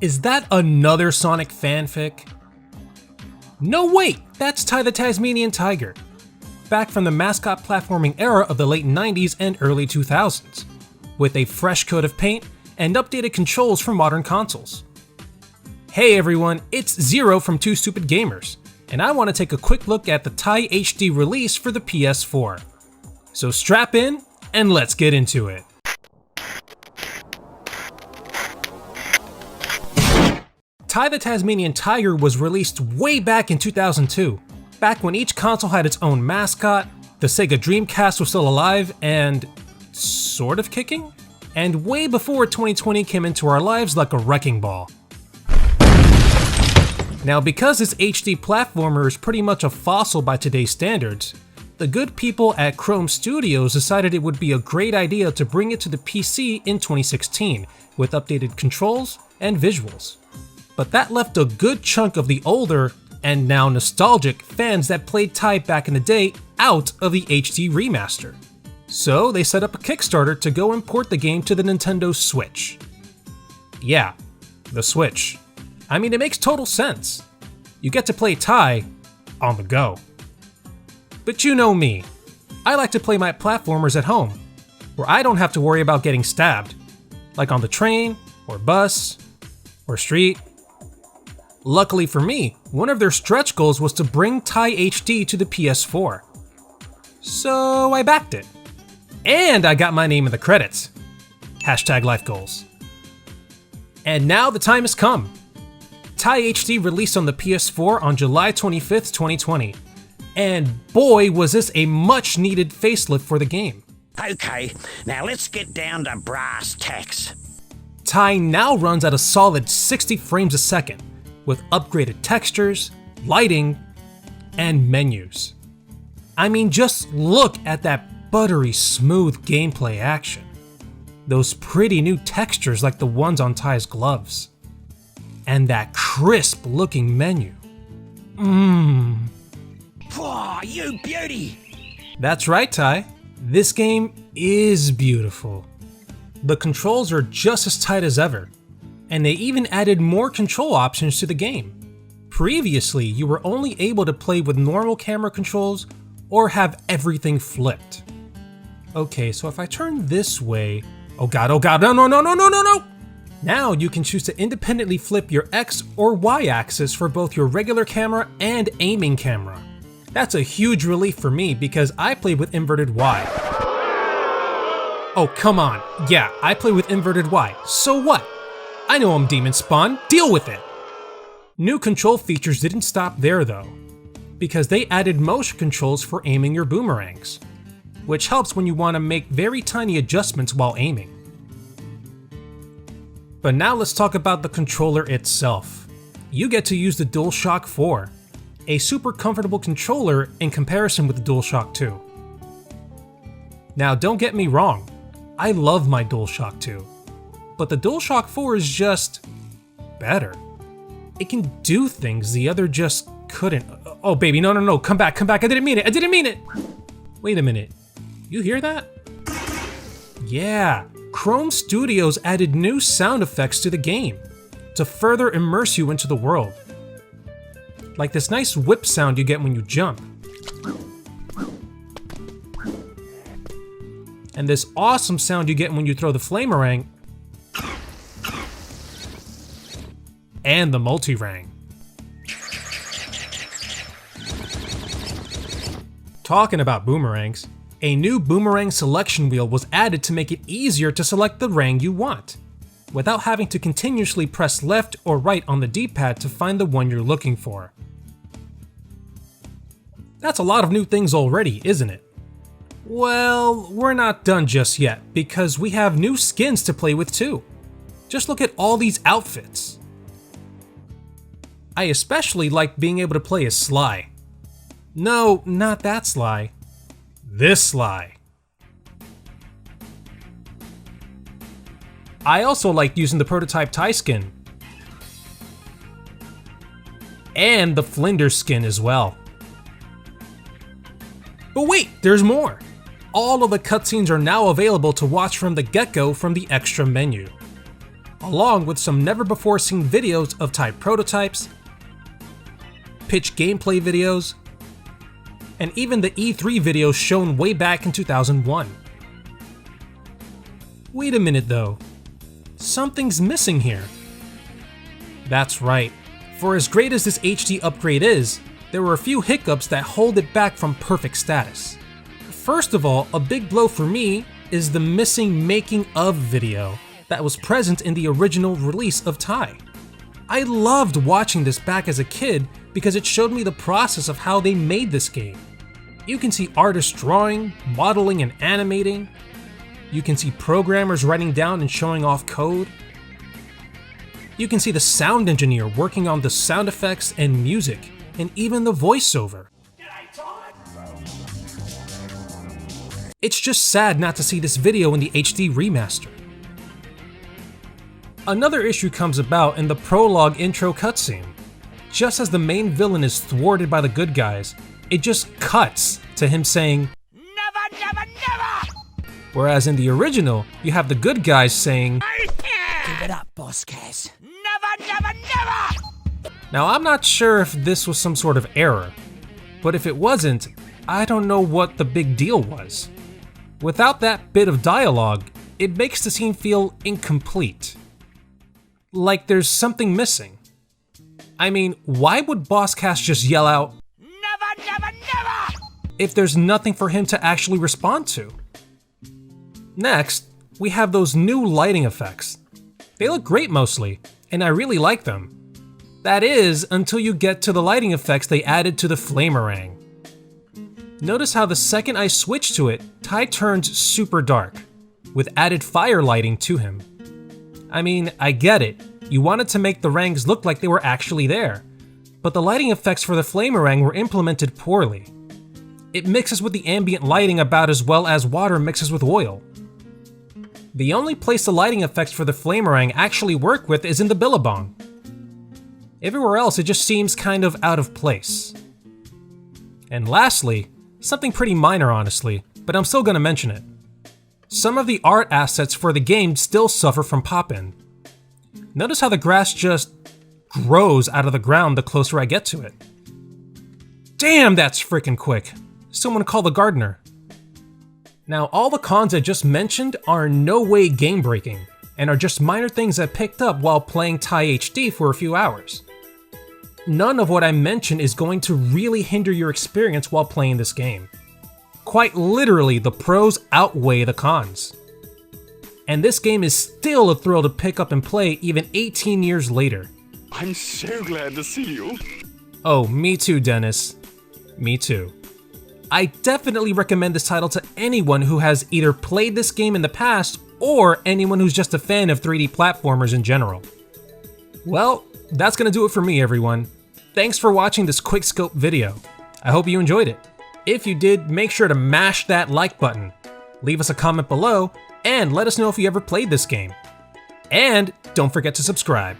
Is that another Sonic fanfic? No wait, that's Ty the Tasmanian Tiger, back from the mascot platforming era of the late 90s and early 2000s, with a fresh coat of paint and updated controls for modern consoles. Hey everyone, it's Zero from TooStupidGamerz, and I want to take a quick look at the Ty HD release for the PS4. So strap in, and let's get into it. Ty the Tasmanian Tiger was released way back in 2002, back when each console had its own mascot, the Sega Dreamcast was still alive and sort of kicking, and way before 2020 came into our lives like a wrecking ball. Now, because this HD platformer is pretty much a fossil by today's standards, the good people at Krome Studios decided it would be a great idea to bring it to the PC in 2016 with updated controls and visuals. But that left a good chunk of the older, and now nostalgic, fans that played Ty back in the day out of the HD remaster. So they set up a Kickstarter to go import the game to the Nintendo Switch. Yeah, the Switch. I mean, it makes total sense. You get to play Ty on the go. But you know me, I like to play my platformers at home, where I don't have to worry about getting stabbed, like on the train, or bus, or street. Luckily for me, one of their stretch goals was to bring Ty HD to the PS4. So I backed it. And I got my name in the credits. #LifeGoals. And now the time has come. Ty HD released on the PS4 on July 25th, 2020. And boy, was this a much needed facelift for the game. Okay, now let's get down to brass tacks. Ty now runs at a solid 60 frames a second, with upgraded textures, lighting, and menus. I mean, just look at that buttery smooth gameplay action. Those pretty new textures like the ones on Ty's gloves. And that crisp looking menu. Whoa, you beauty! That's right, Ty. This game is beautiful. The controls are just as tight as ever, and they even added more control options to the game. Previously, you were only able to play with normal camera controls or have everything flipped. Okay, so if I turn this way, oh god, no! Now you can choose to independently flip your X or Y axis for both your regular camera and aiming camera. That's a huge relief for me because I play with inverted Y. Oh, come on. Yeah, I play with inverted Y. So what? I know I'm demon spawn. Deal with it! New control features didn't stop there though, because they added motion controls for aiming your boomerangs, which helps when you want to make very tiny adjustments while aiming. But now let's talk about the controller itself. You get to use the DualShock 4, a super comfortable controller in comparison with the DualShock 2. Now don't get me wrong, I love my DualShock 2, but the DualShock 4 is just better. It can do things the other just couldn't. Oh baby, no, come back, I didn't mean it! Wait a minute, you hear that? Yeah, Krome Studios added new sound effects to the game to further immerse you into the world. Like this nice whip sound you get when you jump. And this awesome sound you get when you throw the flamerang. And the multi-rang. Talking about boomerangs, a new boomerang selection wheel was added to make it easier to select the rang you want, without having to continuously press left or right on the D-pad to find the one you're looking for. That's a lot of new things already, isn't it? Well, we're not done just yet, because we have new skins to play with too. Just look at all these outfits. I especially like being able to play as Sly. No, not that Sly. This Sly. I also like using the prototype Ty skin. And the Flinders skin as well. But wait, there's more! All of the cutscenes are now available to watch from the get-go from the extra menu. along with some never-before-seen videos of Ty prototypes, pitch gameplay videos, and even the E3 videos shown way back in 2001. Wait a minute though, something's missing here. That's right, for as great as this HD upgrade is, there were a few hiccups that hold it back from perfect status. First of all, a big blow for me is the missing making of video that was present in the original release of Ty. I loved watching this back as a kid because it showed me the process of how they made this game. You can see artists drawing, modeling, and animating. You can see programmers writing down and showing off code. You can see the sound engineer working on the sound effects and music, and even the voiceover. It's just sad not to see this video in the HD remaster. Another issue comes about in the prologue intro cutscene. Just as the main villain is thwarted by the good guys, it just cuts to him saying, "Never, never, never!" Whereas in the original, you have the good guys saying, Give it up, boss Kaz. Never, never, never! Now I'm not sure if this was some sort of error, but if it wasn't, I don't know what the big deal was. Without that bit of dialogue, it makes the scene feel incomplete. Like there's something missing. I mean, why would Boss Cass just yell out, "Never, never, never!" if there's nothing for him to actually respond to? Next, we have those new lighting effects. They look great mostly, and I really like them. That is, until you get to the lighting effects they added to the Flamerang. Notice how the second I switch to it, Ty turns super dark, with added fire lighting to him. I mean, I get it, you wanted to make the rangs look like they were actually there, but the lighting effects for the Flamerang were implemented poorly. It mixes with the ambient lighting about as well as water mixes with oil. The only place the lighting effects for the Flamerang actually work with is in the Billabong. Everywhere else it just seems kind of out of place. And lastly, something pretty minor honestly, but I'm still gonna mention it. Some of the art assets for the game still suffer from pop-in. Notice how the grass just grows out of the ground the closer I get to it. Damn, that's freaking quick. Someone call the gardener. Now, all the cons I just mentioned are in no way game-breaking, and are just minor things I picked up while playing Ty HD for a few hours. None of what I mentioned is going to really hinder your experience while playing this game. Quite literally, the pros outweigh the cons. And this game is still a thrill to pick up and play even 18 years later. I'm so glad to see you. Oh, me too, Dennis. Me too. I definitely recommend this title to anyone who has either played this game in the past or anyone who's just a fan of 3D platformers in general. Well, that's gonna do it for me, everyone. Thanks for watching this quick scope video. I hope you enjoyed it. If you did, make sure to mash that like button, leave us a comment below, and let us know if you ever played this game. And don't forget to subscribe.